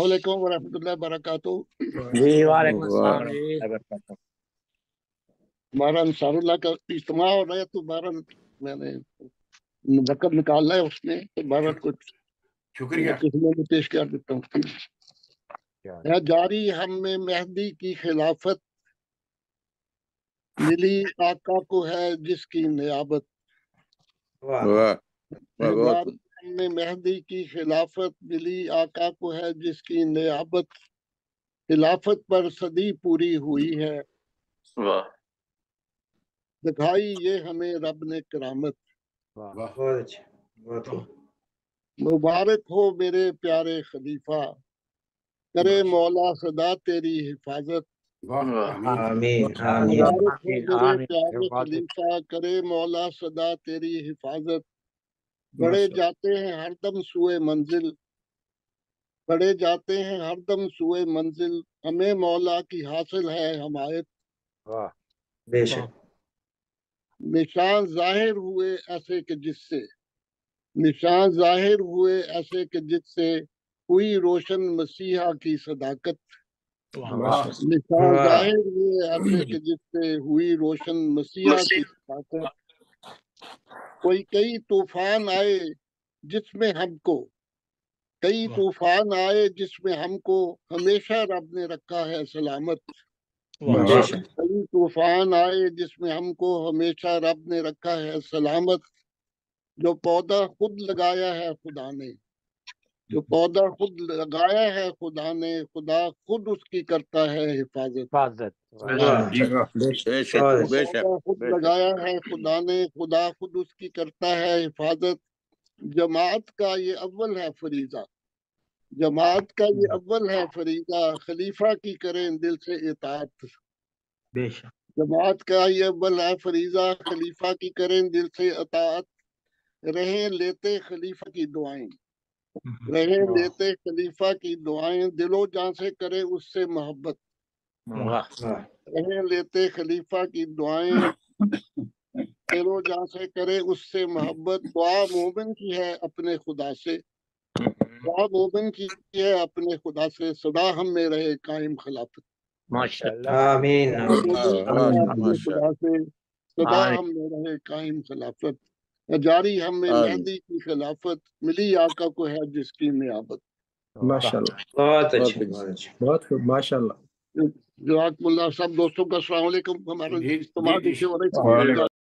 वालेकुम वरहमतुल्लाहि वबरकातुहू। जी वालेकुम अस्सलाम वाह। जी वबरकातुहू। हमारा अंसारुल्लाह का इज्तिमा हो रहा है, तो भारत मैंने वक़्त निकाला है उसने, तो भारत कुछ शुक्रिया। किस्मों में पेश कर देता हूँ। है जारी हम में मेहदी की खिलाफत, मिली आका को है जिसकी नियाबत। वाह वाह, है बहुत जारी हम में मेहदी की खिलाफत, मिली आका को है जिसकी नियाबत। खिलाफत पर सदी पूरी हुई है, वाह दिखाई ये हमें रब ने करामत। वाह। बहुत अच्छा, बहुत मुबारक हो मेरे प्यारे खलीफा, करे मौला सदा तेरी हिफाजत। वाह आमीन आमीन मुबारक हो मेरे आमीन। प्यारे खलीफा, करे मौला सदा तेरी हिफाजत। बढ़े माशा- जाते हैं हरदम सुए मंजिल, बढ़े जाते हैं हरदम सुए मंजिल। हमें मौला की हासिल है हमायत। वाह बेशक। निशान जाहिर हुए ऐसे कि जिससे, निशान जाहिर हुए ऐसे कि जिससे हुई रोशन मसीहा की सदाकत। वाह निशान वाह जाहिर हुए ऐसे कि जिससे हुई रोशन मसीहा की सदाकत। कोई कई तूफान आए जिसमें हमको, कई तूफान आए जिसमें हमको हमेशा रब ने रखा है सलामत। बेशक। कई तूफान आए जिसमें हमको हमेशा रब ने रखा है सलामत। जो पौधा खुद लगाया है खुदा ने, जो पौधा खुद लगाया है खुदा ने, खुदा खुद उसकी करता है हिफाजत। हिफाजत। वाह जी वाह, बेशक जो बेशक पौधा खुद बेशक। लगाया है खुदा ने, खुदा खुद उसकी करता है हिफाजत। जमात का ये अव्वल है फरीजा, जमात का ये अव्वल है फरीजा, खलीफा की करें दिल से इताअत। बेशक। जमात का ये अव्वल है फरीजा, खलीफा की करें दिल से इताअत। रहें लेते खलीफा की दुआएं, रहें वाह लेते खलीफा की दुआएं। दिलो जान से करे उससे मोहब्बत, वाह रहें लेते खलीफा की दुआएं। दिलो जान से करे उससे मोहब्बत। दुआ मोमिन की है अपने खुदा से, दुआ मोमिन की है अपने खुदा से। सदा हम में रहे कायम खिलाफत। माशाअल्लाह। आमीन दुआ आमीन मोमिन की है माशा- अपने माशा- खुदा से, सदा आमीन। हम में रहे कायम खिलाफत। जारी हम में आमीन। मेहदी की खिलाफत, मिली आका को है जिसकी नियाबत। माशाल्लाह, बहुत बहुत अच्छे बहुत अच्छे। बहुत खूब, माशाल्लाह। जज़ाकमुल्लाह। सब दोस्तों का अस्सलाम वालेकुम। हमारा जी इज्तिमा जी नीचे हो रही जी। थी।